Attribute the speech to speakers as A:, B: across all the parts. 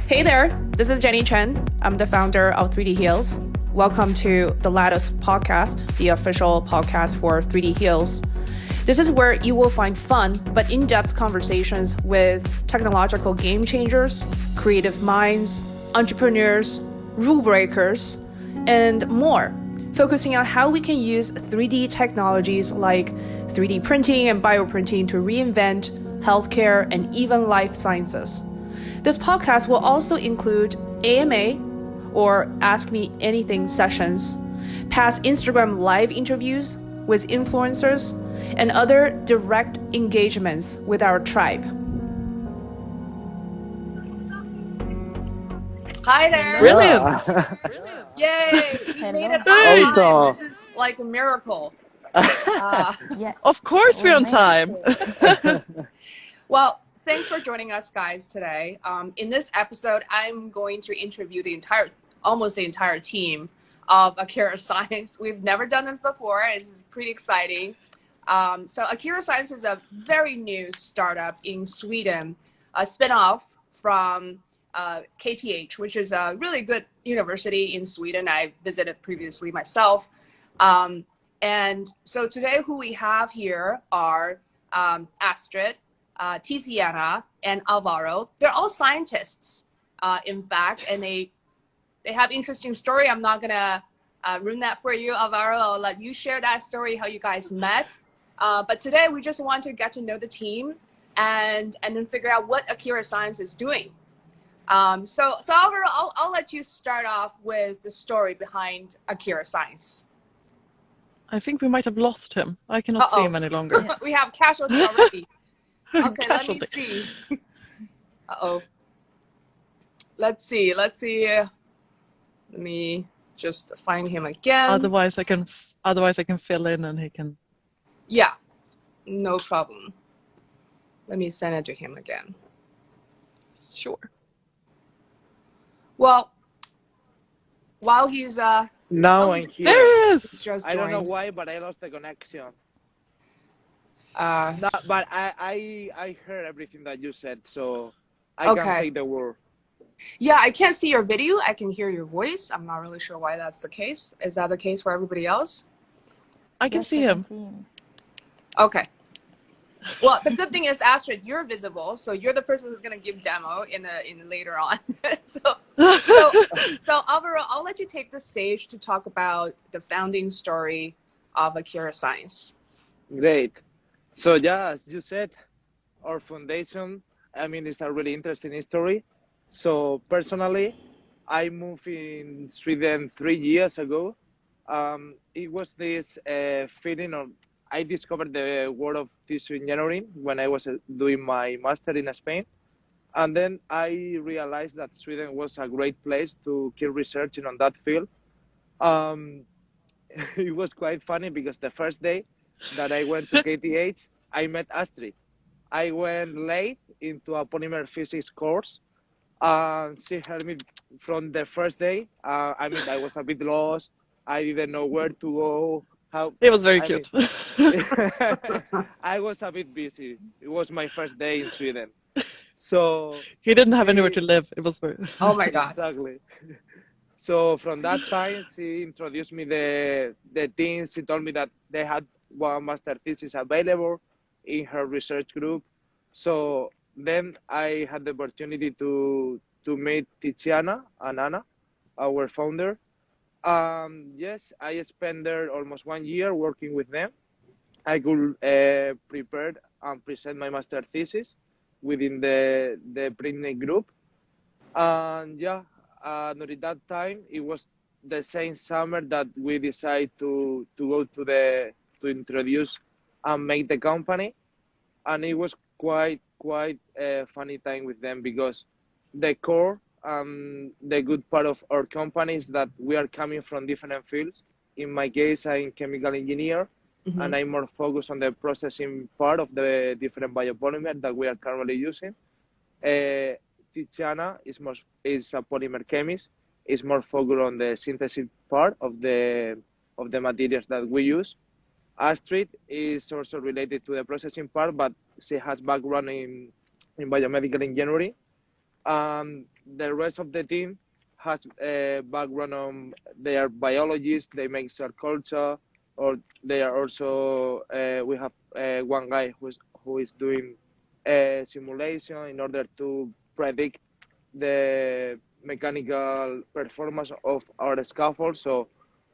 A: Hey there, this is Jenny Chen. I'm the founder of 3D Heals. Welcome to the Lattice podcast, the official podcast for 3D Heals. This is where you will find fun but in-depth conversations with technological game changers, creative minds, entrepreneurs, rule breakers, and more, focusing on how we can use 3D technologies like 3D printing and bioprinting to reinvent healthcare and even life sciences. This podcast will also include AMA or Ask Me Anything sessions, past Instagram live interviews with influencers, and other direct engagements with our tribe.
B: Hi there.
C: Brilliant.
B: Yay. We made it on
C: Nice.
B: time. This is like a miracle.
D: Yes.
C: Of course we're on time.
B: Well, thanks for joining us guys today. In this episode, I'm going to interview almost the entire team of Akira Science. We've never done this before. This is pretty exciting. So Akira Science is a very new startup in Sweden, a spinoff from KTH, which is a really good university in Sweden. I visited previously myself. And so today who we have here are Astrid, Tiziana, and Álvaro. They're all scientists, in fact, and they have interesting story. I'm not gonna ruin that for you, Álvaro. I'll let you share that story, how you guys met. But today we just want to get to know the team and then figure out what Akira Science is doing. So Álvaro, I'll let you start off with the story behind Akira Science.
C: I think we might have lost him. I cannot see him any longer.
D: Yes.
B: We have casualty already. Okay, let me
C: Casualty.
B: see. Uh-oh. Let's see. Let me just find him again.
C: Otherwise I can fill in and he can.
B: Yeah, no problem. Let me send it to him again.
C: Sure.
B: Well, while he's
E: Now I'm here.
C: There he is.
B: just
E: I don't know
B: joined.
E: why, but I lost the connection.
B: Uh,
E: No, but I heard everything that you said, so I
B: Okay.
E: can take the word.
B: yeah, I can't see your video. I can hear your voice. I'm not really sure why that's the case. Is that the case for everybody else?
C: I can
D: Yes,
C: see
D: I
C: him.
D: see him.
B: Okay. Well, the good thing is, Astrid, you're visible, so you're the person who's gonna give demo in later on. so Álvaro, I'll let you take the stage to talk about the founding story of Akira Science.
E: Great. So yeah, as you said, our foundation, it's a really interesting story. So personally, I moved in Sweden 3 years ago. It was this feeling of I discovered the world of tissue engineering when I was doing my master in Spain. And then I realized that Sweden was a great place to keep researching on that field. Um, it was quite funny because the first day that I went to KTH, I met Astrid. I went late into a polymer physics course. She helped me from the first day. I was a bit lost. I didn't know where to go.
C: It was very
E: I
C: cute.
E: I was a bit busy. It was my first day in Sweden. So
C: He didn't have anywhere
E: she-
C: to live. It was very.
B: Oh my God.
E: Exactly. So from that time, she introduced me the things. She told me that they had one master thesis available in her research group. So then I had the opportunity to meet Tiziana and Anna, our founder. Yes, I spent there almost 1 year working with them. I could prepare and present my master thesis within the printing group. And yeah, during that time, it was the same summer that we decided to go to introduce and make the company. And it was quite a funny time with them because the core, the good part of our company is that we are coming from different fields. In my case, I'm chemical engineer,
B: Mhm.
E: and I'm more focused on the processing part of the different biopolymer that we are currently using. Tiziana is a polymer chemist, is more focused on the synthesis part of the materials that we use. Astrid is also related to the processing part, but she has background in biomedical engineering. The rest of the team has a background on, they are biologists, they make cell culture, or they are also, we have one guy who is doing a simulation in order to predict the mechanical performance of our scaffold. So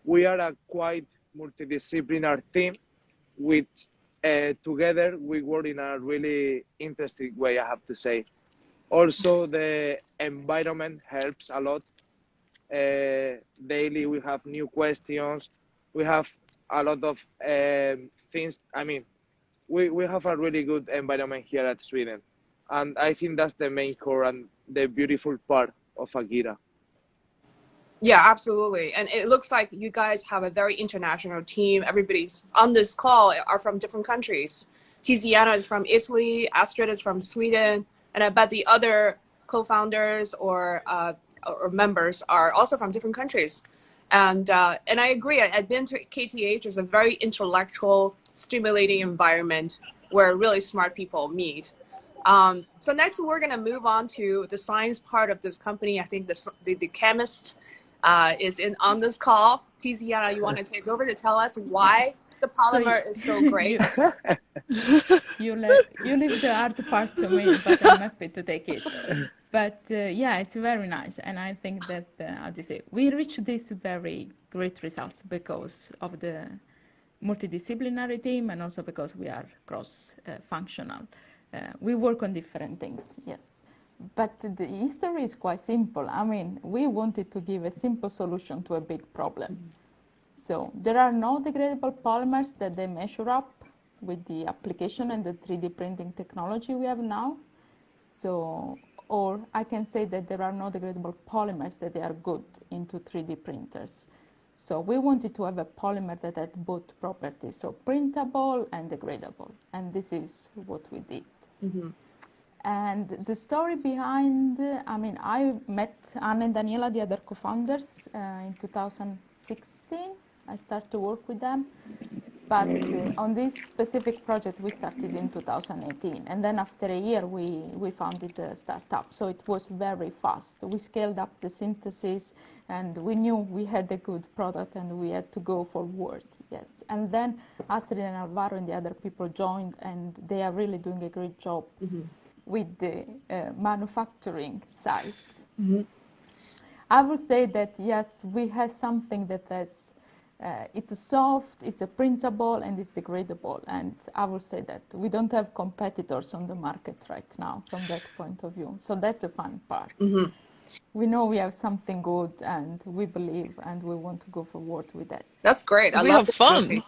E: we are a quite multidisciplinary team, which together we work in a really interesting way, I have to say. Also, the environment helps a lot. Daily we have new questions. We have a lot of things. I mean, we have a really good environment here at Sweden. And I think that's the main core and the beautiful part of Akira.
B: Yeah, absolutely. And it looks like you guys have a very international team. Everybody's on this call are from different countries. Tiziana is from Italy, Astrid is from Sweden, and I bet the other co-founders or members are also from different countries. And I agree. I've been to KTH. It's a very intellectual, stimulating environment where really smart people meet. So next, we're going to move on to the science part of this company. I think the chemist is on this call. Tiziana, you want to take over to tell us why the polymer is so great?
D: You leave the hard part to me, but I'm happy to take it. But yeah, it's very nice. And I think that, how do you say, we reached these very great results because of the multidisciplinary team and also because we are cross-functional. We work on different things, yes. But the history is quite simple. I mean, we wanted to give a simple solution to a big problem. So there are no degradable polymers that they measure up with the application and the 3D printing technology we have now. So, or I can say that there are no degradable polymers that they are good into 3D printers. So we wanted to have a polymer that had both properties, so printable and degradable. And this is what we did.
B: Mm-hmm.
D: And the story behind, I mean, I met Anna and Daniela, the other co-founders, in 2016. I started to work with them. But on this specific project, we started in 2018. And then after a year, we founded the startup. So it was very fast. We scaled up the synthesis, and we knew we had a good product, and we had to go forward, yes. And then Astrid and Álvaro and the other people joined, and they are really doing a great job. Mm-hmm. With the manufacturing side. Mm-hmm. I would say that, yes, we have something that has, it's a soft, it's a printable, and it's degradable. And I would say that we don't have competitors on the market right now from that point of view. So that's the fun part. Mm-hmm. We know we have something good, and we believe, and we want to go forward with that.
B: That's great.
C: We have fun.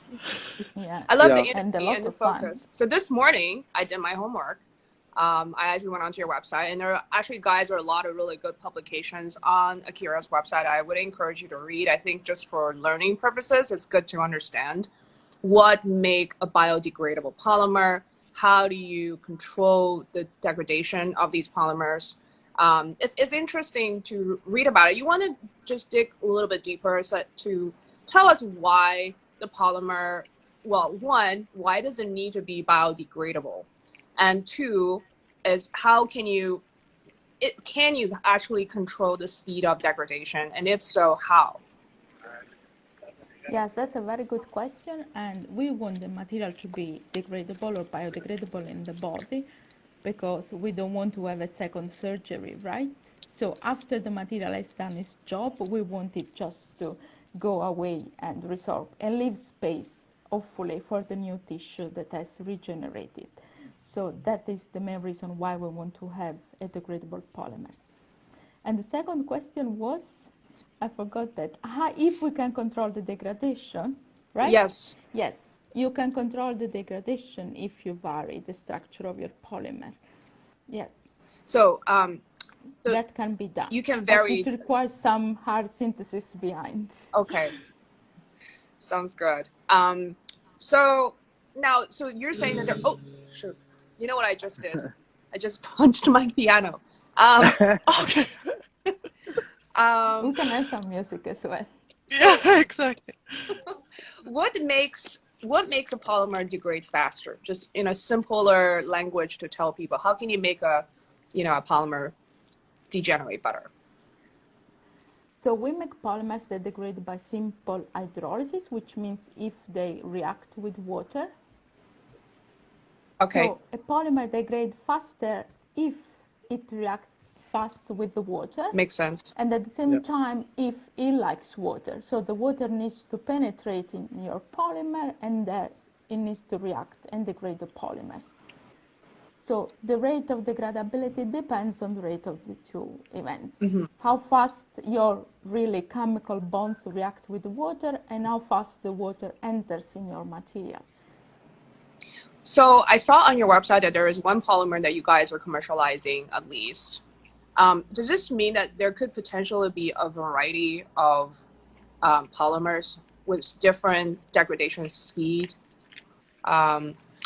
D: Yeah.
B: I love the
D: energy
B: and the focus. So this morning, I did my homework. I actually went onto your website, and there are actually, guys, there are a lot of really good publications on Akira's website. I would encourage you to read. I think just for learning purposes, it's good to understand what make a biodegradable polymer. How do you control the degradation of these polymers? It's interesting to read about it. You want to just dig a little bit deeper to tell us why the polymer, well, one, why does it need to be biodegradable? And two is how can you actually control the speed of degradation? And if so, how?
D: Yes, that's a very good question. And we want the material to be degradable or biodegradable in the body because we don't want to have a second surgery, right? So after the material has done its job, we want it just to go away and resorb and leave space, hopefully, for the new tissue that has regenerated. So that is the main reason why we want to have a degradable polymers. And the second question was, I forgot that, if we can control the degradation, right?
B: Yes.
D: Yes, you can control the degradation if you vary the structure of your polymer. Yes.
B: So
D: that can be done.
B: You can vary.
D: But it requires some hard synthesis behind.
B: Okay. Sounds good. So you're saying that oh, shoot. You know what I just did? I just punched my piano.
C: Okay.
D: We can have some music as well.
C: Yeah, exactly.
B: What makes a polymer degrade faster? Just in a simpler language to tell people, how can you make a polymer degenerate better?
D: So we make polymers that degrade by simple hydrolysis, which means if they react with water.
B: Okay.
D: So a polymer degrades faster if it reacts fast with the water.
B: Makes sense.
D: And at the same time, if it likes water. So the water needs to penetrate in your polymer, and there it needs to react and degrade the polymers. So the rate of degradability depends on the rate of the two events. How fast your really chemical bonds react with the water and how fast the water enters in your material.
B: So I saw on your website that there is one polymer that you guys are commercializing at least. Does this mean that there could potentially be a variety of polymers with different degradation speed?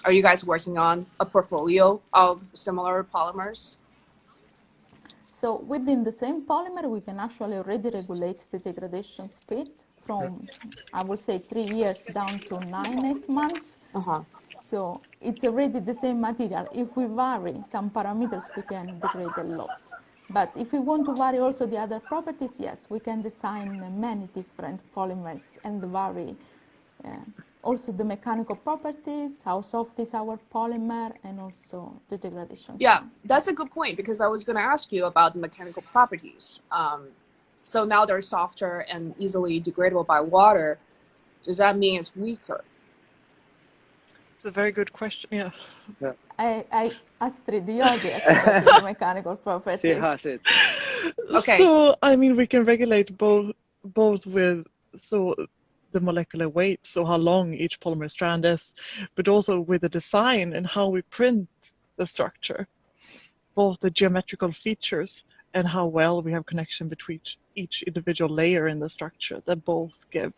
B: Are you guys working on a portfolio of similar polymers?
D: So within the same polymer, we can actually already regulate the degradation speed from, I would say, 3 years down to 9-8 months. So it's already the same material. If we vary some parameters, we can degrade a lot. But if we want to vary also the other properties, yes, we can design many different polymers and vary also the mechanical properties, how soft is our polymer, and also the degradation.
B: Yeah, that's a good point, because I was going to ask you about the mechanical properties. So now they're softer and easily degradable by water. Does that mean it's weaker?
C: It's a very good question. Yeah.
D: Astrid, you are the expert in the mechanical properties.
E: She has it.
B: Okay.
C: So I mean, we can regulate both with the molecular weight, so how long each polymer strand is, but also with the design and how we print the structure, both the geometrical features and how well we have connection between each individual layer in the structure that both give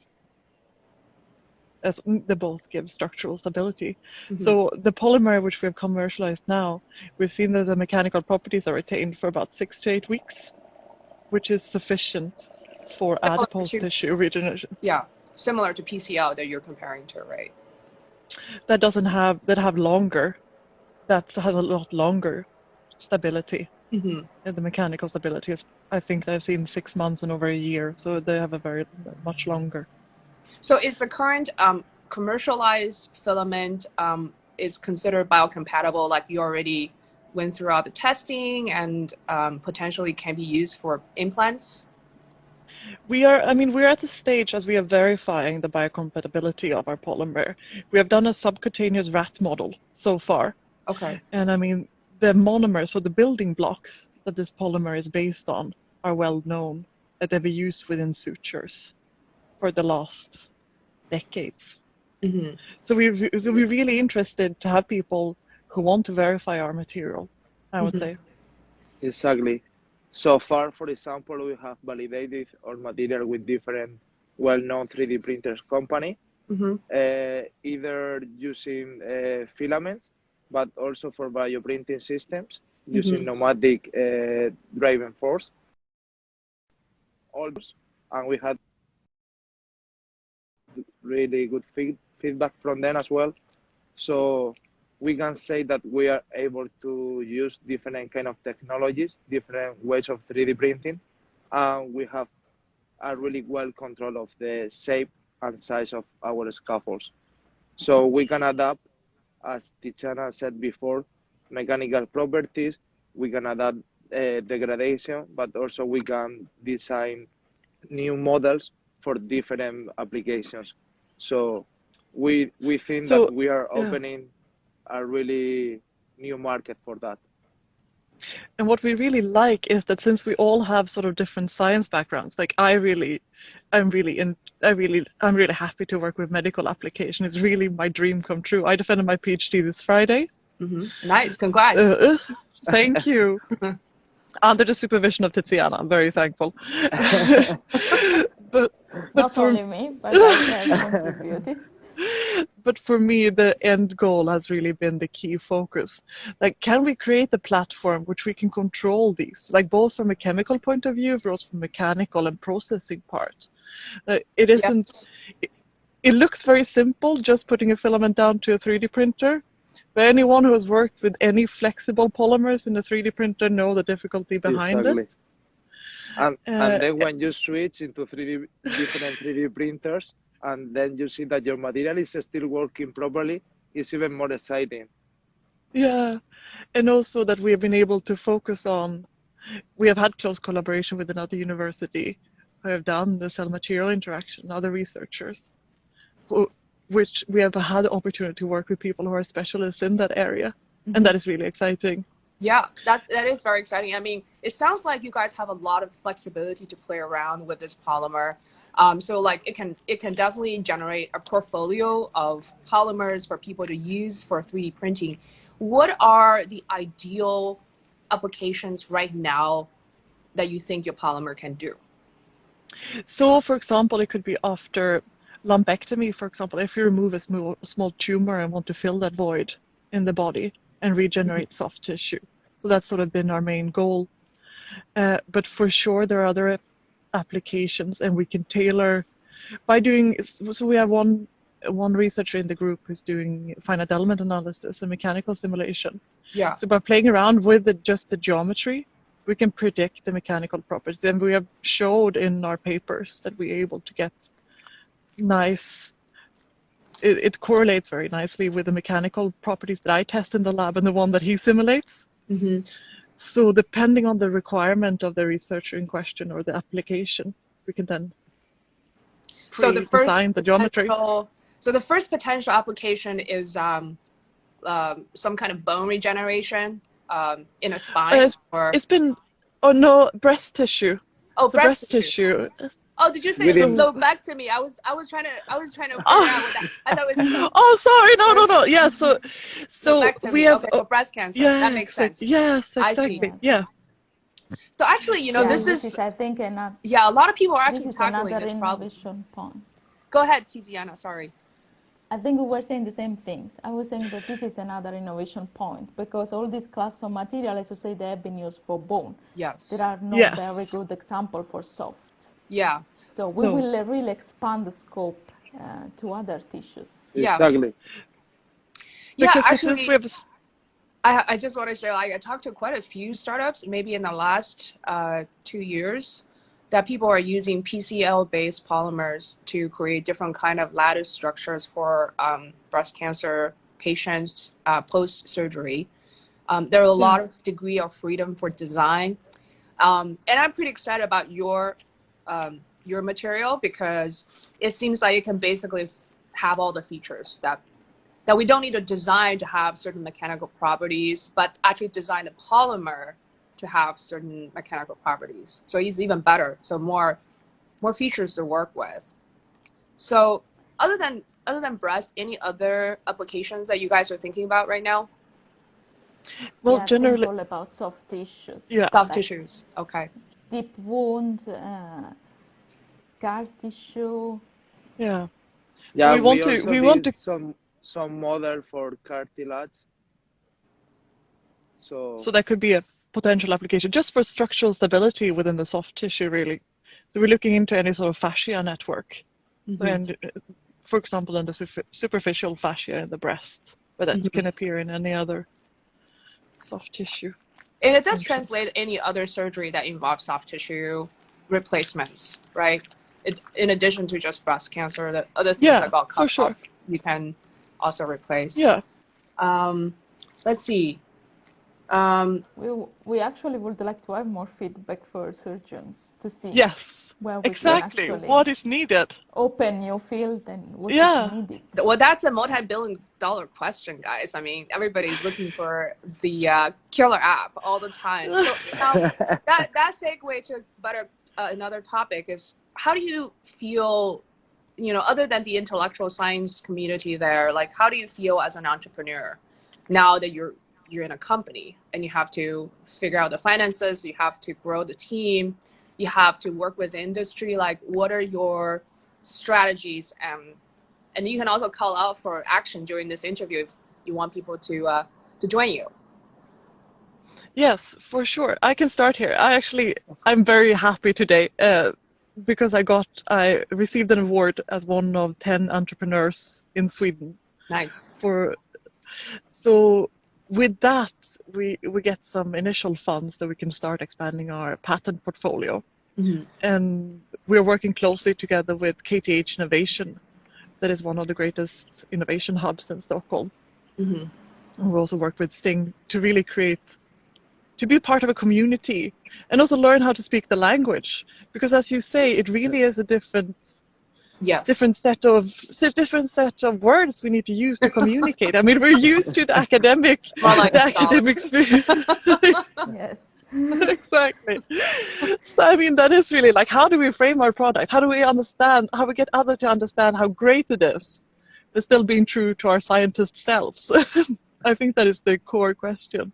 C: structural stability. So the polymer which we have commercialized now, we've seen that the mechanical properties are retained for about 6 to 8 weeks, which is sufficient for adipose tissue regeneration.
B: Yeah, similar to PCL that you're comparing to, right?
C: That have longer, that has a lot longer stability. And the mechanical stability is, I think I've seen 6 months and over a year, so they have a very much longer.
B: So is the current commercialized filament is considered biocompatible, like you already went through all the testing and potentially can be used for implants?
C: We're at the stage as we are verifying the biocompatibility of our polymer. We have done a subcutaneous rat model so far.
B: Okay.
C: And I mean, the monomers, so the building blocks that this polymer is based on, are well known, that they've been used within sutures for the last decades. So we're really interested to have people who want to verify our material, I would say.
E: Exactly. So far, for example, we have validated our material with different well-known 3D printers company, either using filaments, but also for bioprinting systems using pneumatic driving force. And we had really good feedback from them as well. So we can say that we are able to use different kind of technologies, different ways of 3D printing, and we have a really well control of the shape and size of our scaffolds. So we can adapt, as Tiziana said before, mechanical properties, we can adapt degradation, but also we can design new models for different applications. So we think that we are opening a really new market for that.
C: And what we really like is that since we all have sort of different science backgrounds, like I'm really happy to work with medical application. It's really my dream come true. I defended my PhD this Friday.
B: Nice, congrats.
C: Thank you. Under the supervision of Tiziana, I'm very thankful. but
D: not only me, but I have contributed.
C: But for me, the end goal has really been the key focus. Like, can we create a platform which we can control these, like both from a chemical point of view, but also from mechanical and processing part? It isn't. It looks very simple, just putting a filament down to a 3D printer, But anyone who has worked with any flexible polymers in a 3D printer know the difficulty behind it.
E: And then when you switch into different 3D printers, and then you see that your material is still working properly, it's even more exciting.
C: Yeah, and also that we have been able to focus on, we have had close collaboration with another university who have done the cell material interaction, other researchers, which we have had the opportunity to work with people who are specialists in that area. And that is really exciting.
B: Yeah, that is very exciting. I mean, it sounds like you guys have a lot of flexibility to play around with this polymer. So like it can definitely generate a portfolio of polymers for people to use for 3D printing. What are the ideal applications right now that you think your polymer can do?
C: So, for example, it could be after lumpectomy, for example, if you remove a small tumor and want to fill that void in the body and regenerate soft tissue. So that's sort of been our main goal. But for sure, there are other applications, and we can tailor by doing, so we have one researcher in the group who's doing finite element analysis and mechanical simulation.
B: Yeah.
C: So by playing around with just the geometry, we can predict the mechanical properties. And we have showed in our papers that we're able to get nice, it correlates very nicely with the mechanical properties that I test in the lab and the one that he simulates. So depending on the requirement of the researcher in question or the application, we can then design the geometry.
B: So the first potential application is some kind of bone regeneration in a spine?
C: It's been, oh no, breast tissue.
B: Oh,
C: so breast tissue.
B: Oh, did you say lobectomy? I was trying to figure out what that. I thought it was.
C: Oh, sorry, no. Yeah, so we have
B: for breast cancer.
C: Yeah,
B: that makes sense.
C: Yes, exactly.
B: I see.
C: Yeah.
B: So actually, you know, this is
D: I think
B: yeah, a lot of people are actually tackling this problem.
D: Point.
B: Go ahead, Tiziana. Sorry.
D: I think we were saying the same things. I was saying that this is another innovation point because all these class of material, as you say, they have been used for bone.
B: Yes.
D: There are no very good example for soft.
B: Yeah.
D: So we will really expand the scope to other tissues.
E: Exactly.
B: Yeah,
C: because
B: actually,
C: we have
B: I just want to share, like, I talked to quite a few startups, maybe in the last 2 years, that people are using PCL-based polymers to create different kind of lattice structures for breast cancer patients post-surgery. There are a lot of degree of freedom for design. And I'm pretty excited about your material because it seems like it can basically have all the features that we don't need to design to have certain mechanical properties, but actually design the polymer to have certain mechanical properties. So it's even better. So more features to work with. So other than breast, any other applications that you guys are thinking about right now?
C: Well, generally
D: all about soft tissues.
C: Yeah.
B: Soft tissues. Okay.
D: Deep wound, scar tissue.
C: Yeah.
E: Yeah,
C: So we want to
E: some model for cartilage. So
C: that could be a potential application just for structural stability within the soft tissue, really. So we're looking into any sort of fascia network. So, and for example, in the superficial fascia in the breast, but that can appear in any other soft tissue.
B: And it does translate any other surgery that involves soft tissue replacements, right? In addition to just breast cancer, the other things that got cut off, you can also replace.
C: Yeah.
B: Let's see.
D: We actually would like to have more feedback for surgeons to see where we
C: exactly
D: can
C: what is needed.
D: Open new field and what is needed.
B: Well, that's a multi-billion-dollar question, guys. I mean, everybody's looking for the killer app all the time. So now that segue to another topic is, how do you feel, you know, other than the intellectual science community there, like, how do you feel as an entrepreneur now that you're in a company and you have to figure out the finances, you have to grow the team, you have to work with industry? Like, what are your strategies? And you can also call out for action during this interview if you want people to join you.
C: Yes, for sure. I can start here. I'm very happy today because I received an award as one of 10 entrepreneurs in Sweden.
B: Nice.
C: So with that, we get some initial funds that we can start expanding our patent portfolio. And we're working closely together with KTH Innovation, that is one of the greatest innovation hubs in Stockholm. And we also work with Sting to really to be part of a community and also learn how to speak the language. Because as you say, it really is a different set of words we need to use to communicate. I mean, we're used to the academic, speech.
D: Yes.
C: Exactly. So I mean, that is really like, how do we frame our product? How do we understand? How we get others to understand how great it is, but still being true to our scientist selves? I think that is the core question.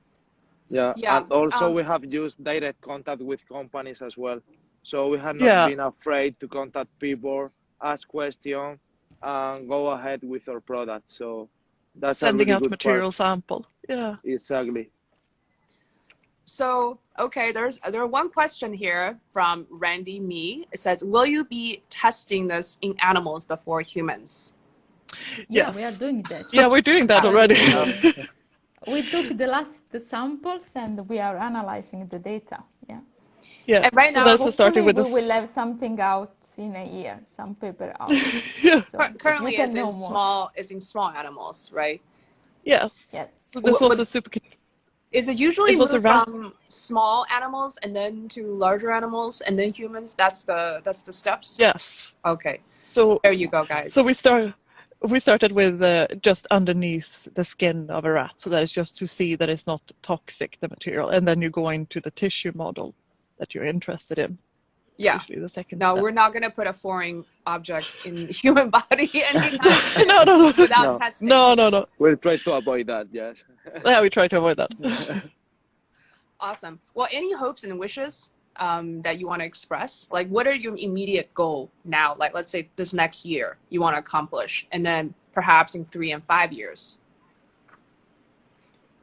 E: Yeah. And also we have used direct contact with companies as well. So we have not been afraid to contact people, ask questions, and go ahead with our product. So that's
C: sending
E: a really
C: out
E: good
C: material
E: part.
C: sample. Yeah.
E: Exactly.
B: So, okay, there's one question here from Randy Me. It says, will you be testing this in animals before humans?
D: Yeah, we are doing that.
C: Yeah, we're doing that already.
D: We took the last samples and we are analyzing the data. Yeah.
C: Yeah.
B: And right
C: so
B: now,
C: that's starting with
D: we will have something out in a year, some paper out. So
B: currently it's in small animals, right?
C: Yes.
D: Yes.
C: So this was a super.
B: Is it usually moved from small animals and then to larger animals and then humans? That's the steps?
C: Yes.
B: Okay.
C: So
B: there you go, guys.
C: So we started with just underneath the skin of a rat. So that is just to see that it's not toxic, the material. And then you go into the tissue model that you're interested in.
B: Yeah.
C: Usually the second
B: No,
C: step.
B: we're not going to put a foreign object in the human body anytime soon without testing.
C: No.
E: We'll try to avoid that, yes.
C: Yeah, we try to avoid that.
B: Awesome. Well, any hopes and wishes that you want to express? Like, what are your immediate goal now? Like, let's say this next year you want to accomplish, and then perhaps in 3 and 5 years.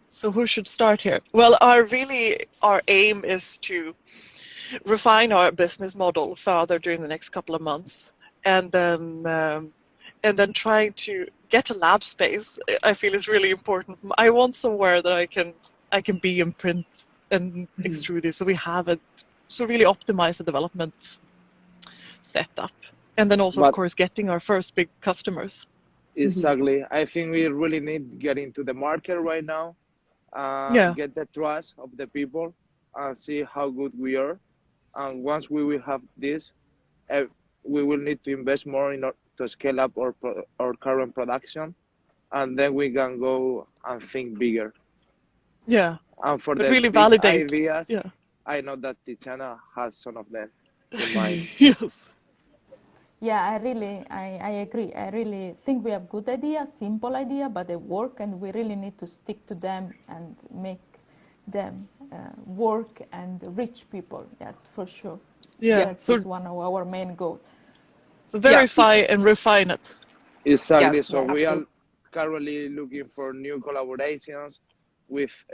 C: So who should start here? Well, our aim is to refine our business model further during the next couple of months, and then trying to get a lab space. I feel is really important. I want somewhere that I can be and print and extrude it, so we have it. So really optimize the development setup, and then also of course getting our first big customers.
E: Exactly. I think we really need to get into the market right now. Get the trust of the people and see how good we are. And once we will have this, we will need to invest more in order to scale up our current production, and then we can go and think bigger.
C: Yeah.
E: And for the
C: really
E: big
C: validate
E: ideas, I know that Tiziana has some of them in mind.
C: Yes.
D: Yeah, I agree. I really think we have good ideas, simple idea, but they work, and we really need to stick to them and make them work and reach people. Yes, for sure.
C: Yeah,
D: that's one of our main goals.
C: So verify and refine it.
E: Exactly. We are currently looking for new collaborations with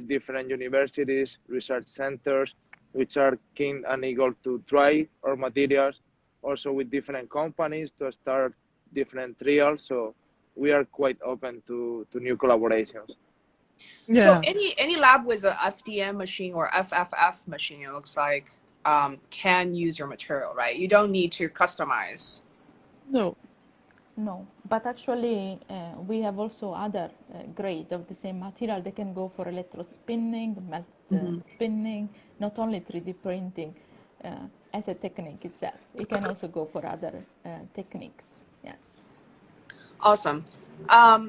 E: different universities, research centers, which are keen and eager to try our materials. Also with different companies to start different trials. So we are quite open to new collaborations.
B: Yeah. So any lab with a FDM machine or FFF machine, it looks like, can use your material, right? You don't need to customize.
D: No, but actually we have also other grade of the same material. They can go for electrospinning, melt spinning, not only 3D printing as a technique itself. It can also go for other techniques. Yes.
B: Awesome. I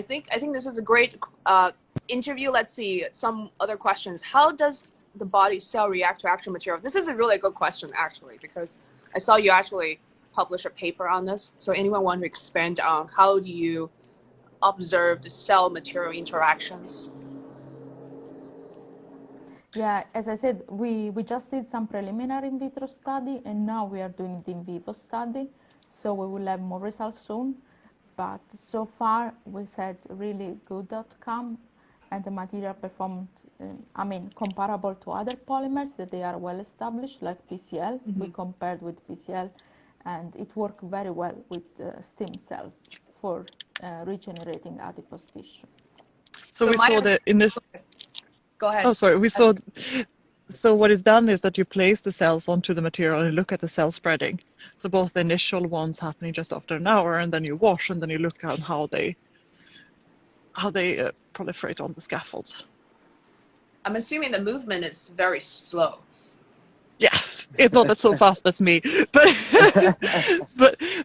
B: think this is a great interview. Let's see some other questions. How does the body cell react to actual material? This is a really good question, actually, because I saw you actually publish a paper on this. So anyone want to expand on how do you observe the cell material interactions?
D: Yeah, as I said, we just did some preliminary in vitro study, and now we are doing the in vivo study. So we will have more results soon. But so far, we said really good outcome, and the material performed, comparable to other polymers that they are well established, like PCL. We compared with PCL, and it worked very well with stem cells for regenerating adipose tissue.
C: So we saw the initial.
B: Go ahead.
C: Oh, sorry. We saw. So what is done is that you place the cells onto the material and look at the cell spreading. So both the initial ones happening just after an hour, and then you wash, and then you look at how they proliferate on the scaffolds.
B: I'm assuming the movement is very slow.
C: Yes, it's not so fast as me, but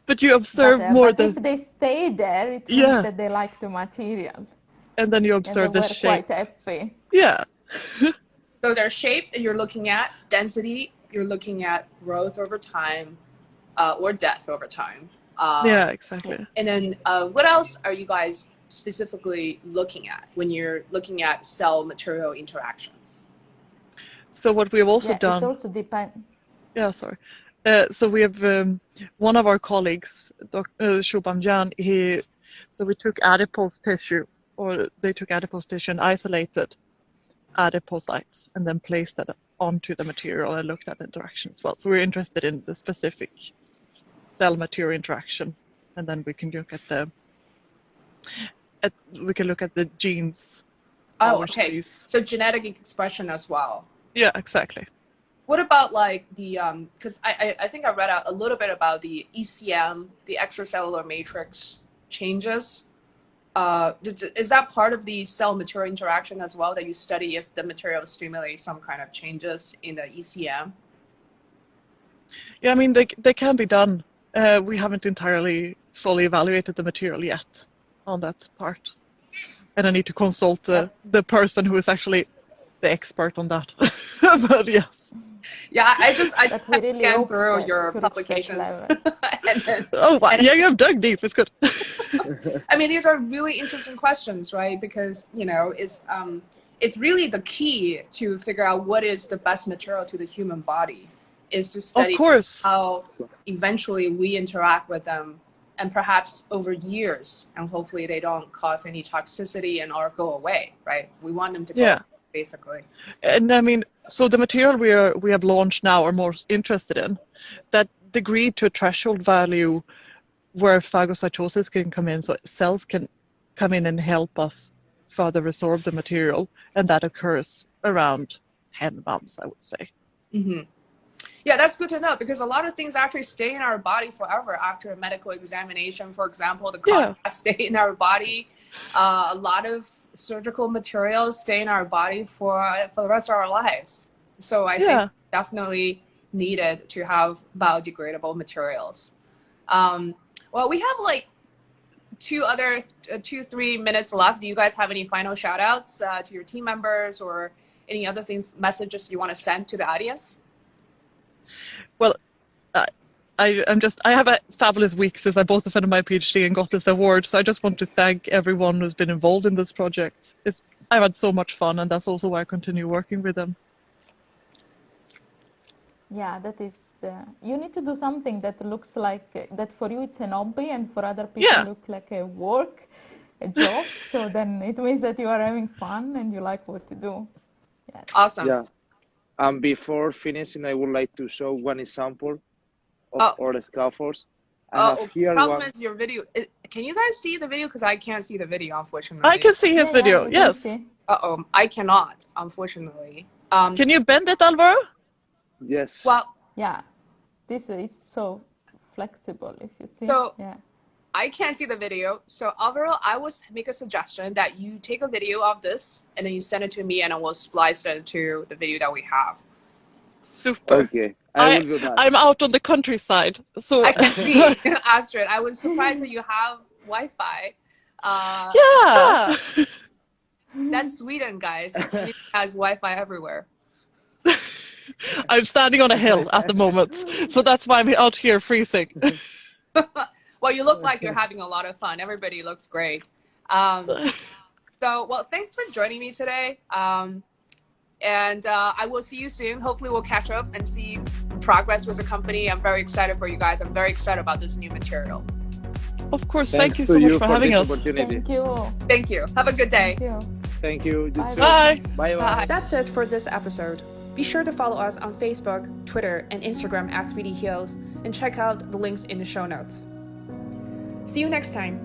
C: but you observe more
D: but if they stay there, it means that they like the material.
C: And then you observe the shape.
D: Quite happy.
C: Yeah.
B: So their shape that you're looking at, density, you're looking at growth over time, or death over time.
C: Yeah, exactly.
B: And then what else are you guys specifically looking at when you're looking at cell material interactions?
C: So what we've also done.
D: It also depends.
C: Yeah, sorry. So we have one of our colleagues, Dr. Shubhamjan, so we took adipose tissue, or they took adipose tissue and isolated adipocytes and then placed that onto the material and looked at the interaction as well. So we're interested in the specific cell material interaction, and then we can look at the genes.
B: Oh, okay. So genetic expression as well.
C: Yeah, exactly.
B: What about like the, because I think I read out a little bit about the ECM, the extracellular matrix changes. Is that part of the cell material interaction as well, that you study if the material stimulates some kind of changes in the ECM?
C: Yeah, I mean, they can be done. We haven't entirely fully evaluated the material yet on that part. And I need to consult the person who is actually the expert on that. But yes.
B: Yeah, I
D: really
B: scanned through your publications.
C: Oh, wow. Yeah, you have dug deep. It's good.
B: I mean, these are really interesting questions, right? Because, you know, it's really the key to figure out what is the best material to the human body, is to study how eventually we interact with them, and perhaps over years, and hopefully they don't cause any toxicity and or go away, right? We want them to go, basically.
C: And I mean, so the material we have launched now are most interested in, that degree to a threshold value where phagocytosis can come in, so cells can come in and help us further resorb the material, and that occurs around 10 months, I would say.
B: Mm-hmm. Yeah, that's good to know, because a lot of things actually stay in our body forever after a medical examination. For example, the contrast stay in our body. A lot of surgical materials stay in our body for the rest of our lives. So I think definitely needed to have biodegradable materials. Well, we have like 2-3 minutes left. Do you guys have any final shout outs to your team members, or any other things, messages you want to send to the audience?
C: Well, I have a fabulous week since I both defended my PhD and got this award. So I just want to thank everyone who's been involved in this project. I've had so much fun, and that's also why I continue working with them.
D: Yeah, that is you need to do something that looks like that for you it's an hobby, and for other people look like a work, a job. So then it means that you are having fun and you like what to do. Yeah.
B: Awesome.
E: Yeah. Before finishing, I would like to show one example of our scaffolds.
B: Problem is your video. Can you guys see the video? Because I can't see the video, unfortunately.
C: I can see his video, yes.
B: I cannot, unfortunately.
C: Can you bend it, Álvaro?
E: Yes.
B: Well,
D: yeah, this is so flexible, if you see.
B: So I can't see the video. So Álvaro, I will make a suggestion that you take a video of this and then you send it to me, and I will splice it to the video that we have.
C: Super.
E: Okay, I will do that.
C: I'm out on the countryside, so
B: I can see. Astrid, I was surprised that you have Wi-Fi.
C: Yeah.
B: That's Sweden, guys. Sweden has Wi-Fi everywhere.
C: I'm standing on a hill at the moment, so that's why I'm out here freezing.
B: Well, you look like you're having a lot of fun. Everybody looks great. Well, thanks for joining me today. And I will see you soon. Hopefully we'll catch up and see progress with the company. I'm very excited for you guys. I'm very excited about this new material.
C: Of course. Thank you so much for having us.
D: Thank you.
B: Thank you. Have a good day.
E: Thank you.
C: Bye.
E: Bye.
A: That's it for this episode. Be sure to follow us on Facebook, Twitter, and Instagram at 3D Heals, and check out the links in the show notes. See you next time.